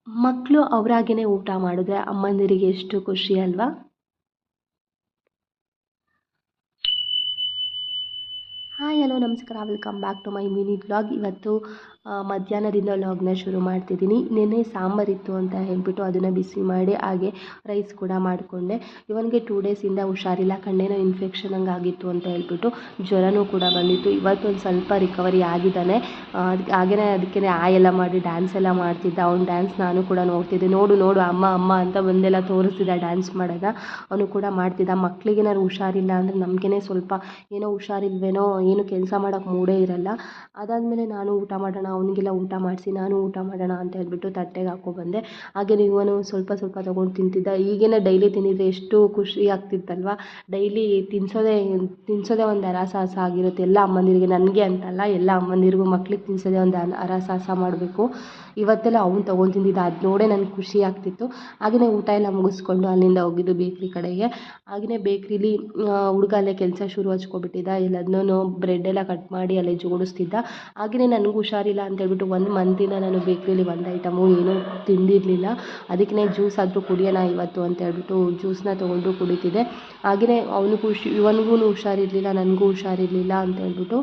ಮಕ್ಕಳು ಅವರಾಗೇ ಊಟ ಮಾಡಿದ್ರೆ ಅಮ್ಮಂದಿರಿಗೆ ಎಷ್ಟು ಖುಷಿ ಅಲ್ವಾ. ಹಾಯ್ ಹಲೋ ನಮಸ್ಕಾರ, welcome back to my mini vlog. ಇವತ್ತು ಮಧ್ಯಾಹ್ನದಿಂದ ವ್ಲಾಗ್ನ ಶುರು ಮಾಡ್ತಿದ್ದೀನಿ. ನೆನ್ನೆ ಸಾಂಬಾರಿತ್ತು ಅಂತ ಹೇಳ್ಬಿಟ್ಟು ಅದನ್ನು ಬಿಸಿ ಮಾಡಿ ಹಾಗೆ ರೈಸ್ ಕೂಡ ಮಾಡಿಕೊಂಡೆ. ಇವನಿಗೆ 2 ಡೇಸಿಂದ ಹುಷಾರಿಲ್ಲ, ಕಣ್ಣೇನೋ ಇನ್ಫೆಕ್ಷನ್ ಹಂಗೆ ಆಗಿತ್ತು ಅಂತ ಹೇಳ್ಬಿಟ್ಟು ಜ್ವರನೂ ಕೂಡ ಬಂದಿತ್ತು. ಇವತ್ತೊಂದು ಸ್ವಲ್ಪ ರಿಕವರಿ ಆಗಿದ್ದಾನೆ. ಅದಕ್ಕೆ ಎಲ್ಲ ಮಾಡಿ ಡ್ಯಾನ್ಸ್ ಎಲ್ಲ ಮಾಡ್ತಿದ್ದ. ಅವ್ನು ಡ್ಯಾನ್ಸ್ ನಾನು ಕೂಡ ನೋಡ್ತಿದ್ದೆ. ನೋಡು ನೋಡು ಅಮ್ಮ ಅಮ್ಮ ಅಂತ ಬಂದೆಲ್ಲ ತೋರಿಸ್ತಿದ್ದ ಡ್ಯಾನ್ಸ್ ಮಾಡೋದ. ಅವನು ಕೂಡ ಮಾಡ್ತಿದ್ದ. ಮಕ್ಕಳಿಗೇನಾದ್ರು ಹುಷಾರಿಲ್ಲ ಅಂದರೆ ನಮಗೇ ಸ್ವಲ್ಪ ಏನೋ ಹುಷಾರಿಲ್ವೇನೋ, ಏನು ಕೆಲಸ ಮಾಡೋಕ್ಕೆ ಮೂಡೇ ಇರಲ್ಲ. ಅದಾದಮೇಲೆ ನಾನು ಊಟ ಮಾಡೋಣ, ಅವನಿಗೆಲ್ಲ ಊಟ ಮಾಡಿಸಿ ನಾನು ಊಟ ಮಾಡೋಣ ಅಂತ ಹೇಳ್ಬಿಟ್ಟು ತಟ್ಟೆಗೆ ಹಾಕ್ಕೊಬಂದೆ. ಹಾಗೆ ಇವನು ಸ್ವಲ್ಪ ಸ್ವಲ್ಪ ತೊಗೊಂಡು ತಿಂತಿದ್ದ. ಈಗೇನೆ ಡೈಲಿ ತಿಂದಿದ್ರೆ ಎಷ್ಟು ಖುಷಿ ಆಗ್ತಿತ್ತಲ್ವ. ಡೈಲಿ ತಿನ್ಸೋದೇ ಒಂದು ಹರಸಾಹಸ ಆಗಿರುತ್ತೆ ಎಲ್ಲ ಅಮ್ಮಂದಿರಿಗೆ. ನನಗೆ ಅಂತಲ್ಲ, ಎಲ್ಲ ಅಮ್ಮಂದಿರಿಗೂ ಮಕ್ಳಿಗೆ ತಿನ್ಸೋದೇ ಒಂದು ಹರಸಾಹಸ ಮಾಡಬೇಕು. ಇವತ್ತೆಲ್ಲ ಅವ್ನು ತೊಗೊಂಡು ತಿಂದಿದ್ದ. ಅದು ನೋಡೇ ನನಗೆ ಖುಷಿ ಆಗ್ತಿತ್ತು. ಹಾಗೆಯೇ ಊಟ ಎಲ್ಲ ಮುಗಿಸ್ಕೊಂಡು ಅಲ್ಲಿಂದ ಹೋಗಿದ್ದು ಬೇಕ್ರಿ ಕಡೆಗೆ. ಹಾಗೆಯೇ ಬೇಕ್ರಿಲಿ ಹುಡುಗ ಅಲ್ಲೇ ಕೆಲಸ ಶುರು ಹಚ್ಕೊಬಿಟ್ಟಿದ್ದ. ಎಲ್ಲದನ್ನೂ ಬ್ರೆಡ್ ಎಲ್ಲ ಕಟ್ ಮಾಡಿ ಅಲ್ಲೇ ಜೋಡಿಸ್ತಿದ್ದ. ಹಾಗೆಯೇ ನನಗೂ ಹುಷಾರಿಲ್ಲ ಅಂತೇಳ್ಬಿಟ್ಟು 1 ಮಂತಿಂದ ನಾನು ಬೇಕ್ರಿಲಿ ಒಂದು ಐಟಮು ಏನೂ ತಿಂದಿರಲಿಲ್ಲ. ಅದಕ್ಕೆ ಜ್ಯೂಸ್ ಆದರೂ ಕುಡಿಯೋಣ ಇವತ್ತು ಅಂತ ಹೇಳ್ಬಿಟ್ಟು ಜ್ಯೂಸನ್ನ ತೊಗೊಂಡು ಕುಡಿತಿದ್ದೆ. ಹಾಗೆಯೇ ಇವನಿಗೂ ಹುಷಾರಿರಲಿಲ್ಲ, ನನಗೂ ಹುಷಾರಿರಲಿಲ್ಲ ಅಂತ ಹೇಳ್ಬಿಟ್ಟು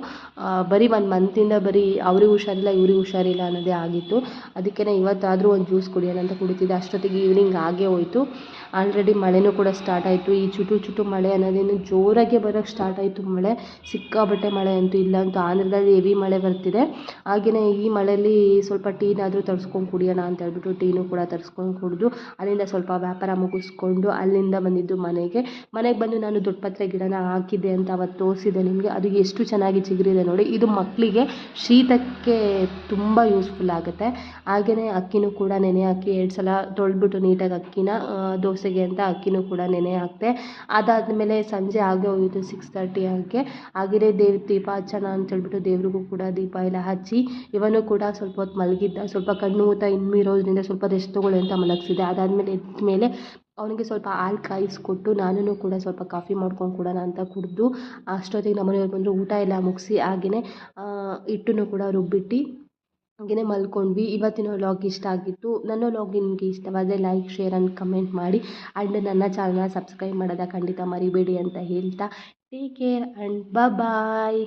ಬರೀ 1 ಮಂತಿಂದ ಬರೀ ಅವ್ರಿಗೆ ಹುಷಾರಿಲ್ಲ ಇವ್ರಿಗೆ ಹುಷಾರಿಲ್ಲ ಅನ್ನೋದೇ ಆಗಿತ್ತು. ಅದಕ್ಕೆ ಇವತ್ತಾದರೂ ಒಂದು ಜ್ಯೂಸ್ ಕುಡಿಯೋಣ ಅಂತ ಕುಡಿತಿದ್ದೆ. ಅಷ್ಟೊತ್ತಿಗೆ ಈವ್ನಿಂಗ್ ಆಗೇ ಹೋಯಿತು. ಆಲ್ರೆಡಿ ಮಳೆನೂ ಕೂಡ ಸ್ಟಾರ್ಟ್ ಆಯಿತು. ಈ ಚುಟು ಮಳೆ ಅನ್ನೋದೇನು ಜೋರಾಗೆ ಬರೋಕ್ಕೆ ಸ್ಟಾರ್ಟ್ ಆಯಿತು. ಮಳೆ ಸಿಕ್ಕಾಪಟ್ಟೆ ಮಳೆ ಅಂತೂ ಇಲ್ಲಂತೂ ಆಂಧ್ರದಲ್ಲಿ ಹೆವಿ ಮಳೆ ಬರ್ತಿದೆ. ಹಾಗೆಯೇ ಈ ಮಳೆಯಲ್ಲಿ ಸ್ವಲ್ಪ ಟೀನಾದರೂ ತರಿಸ್ಕೊಂಡು ಕುಡಿಯೋಣ ಅಂತ ಹೇಳ್ಬಿಟ್ಟು ಟೀನೂ ಕೂಡ ತರಿಸ್ಕೊಂಡು ಕುಡಿದು ಅಲ್ಲಿಂದ ಸ್ವಲ್ಪ ವ್ಯಾಪಾರ ಮುಗಿಸ್ಕೊಂಡು ಅಲ್ಲಿಂದ ಬಂದಿದ್ದು ಮನೆಗೆ ಬಂದು ನಾನು ದೊಡ್ಡಪತ್ರೆ ಗಿಡನ ಹಾಕಿದ್ದೆ ಅಂತ ಅವತ್ತು ತೋರಿಸಿದೆ ನಿಮಗೆ. ಅದು ಎಷ್ಟು ಚೆನ್ನಾಗಿ ಚಿಗುರಿದೆ ನೋಡಿ. ಇದು ಮಕ್ಕಳಿಗೆ ಶೀತಕ್ಕೆ ತುಂಬ ಯೂಸ್ಫುಲ್ ಆಗುತ್ತೆ. ಹಾಗೆಯೇ ಅಕ್ಕಿನೂ ಕೂಡ ನೆನೆ ಹಾಕಿ 2 ಸಲ ತೊಳೆದ್ಬಿಟ್ಟು ನೀಟಾಗಿ ಅಕ್ಕಿನ ದೋಸೆಗೆ ಅಂತ ಅಕ್ಕಿನೂ ಕೂಡ ನೆನೆ ಹಾಕಿದೆ. ಅದಾದಮೇಲೆ ಸಂಜೆ ಆಗೇ ಹೋಯಿತು 6:30 ಹಾಗೆ. ಹಾಗೆಯೇ ದೇವ್ರ ದೀಪ ಹಚ್ಚೋಣ ಅಂತೇಳ್ಬಿಟ್ಟು ದೇವ್ರಿಗೂ ಕೂಡ ದೀಪ ಎಲ್ಲ ಹಚ್ಚಿ ಇವನು ಕೂಡ ಸ್ವಲ್ಪ ಹೊತ್ತು ಮಲಗಿದ್ದ. ಸ್ವಲ್ಪ ಕಣ್ಣು ಊತ ಇರೋದ್ರಿಂದ ಸ್ವಲ್ಪ ರೆಸ್ಟ್ ತೊಗೊಳ್ಳಿ ಅಂತ ಮಲಗಿಸಿದೆ. ಅದಾದಮೇಲೆ ಎದ್ದ ಮೇಲೆ ಅವನಿಗೆ ಸ್ವಲ್ಪ ಹಾಲು ಕಾಯಿಸ್ಕೊಟ್ಟು ನಾನು ಕೂಡ ಸ್ವಲ್ಪ ಕಾಫಿ ಮಾಡ್ಕೊಂಡು ಕೊಡೋಣ ಅಂತ ಕುಡಿದು ಅಷ್ಟೊತ್ತಿಗೆ ನಮ್ಮನೆಯವ್ರು ಬಂದರು. ಊಟ ಎಲ್ಲ ಮುಗಿಸಿ ಹಾಗೆಯೇ ಹಿಟ್ಟನ್ನು ಕೂಡ ರುಬ್ಬಿಟ್ಟು ಹಾಗೆಯೇ ಮಲ್ಕೊಂಡ್ವಿ. ಇವತ್ತಿನ ವ್ಲಾಗ್ ಇಷ್ಟ ಆಗಿತ್ತು. ನನ್ನ ವ್ಲಾಗ್ ನಿಮಗೆ ಇಷ್ಟವಾದರೆ ಲೈಕ್, ಶೇರ್ ಆ್ಯಂಡ್ ಕಮೆಂಟ್ ಮಾಡಿ. ಆ್ಯಂಡ್ ನನ್ನ ಚಾನಲ್ನ ಸಬ್ಸ್ಕ್ರೈಬ್ ಮಾಡೋದ ಖಂಡಿತ ಮರಿಬೇಡಿ ಅಂತ ಹೇಳ್ತಾ ಟೇಕ್ ಕೇರ್ ಆ್ಯಂಡ್ ಬಾಯ್.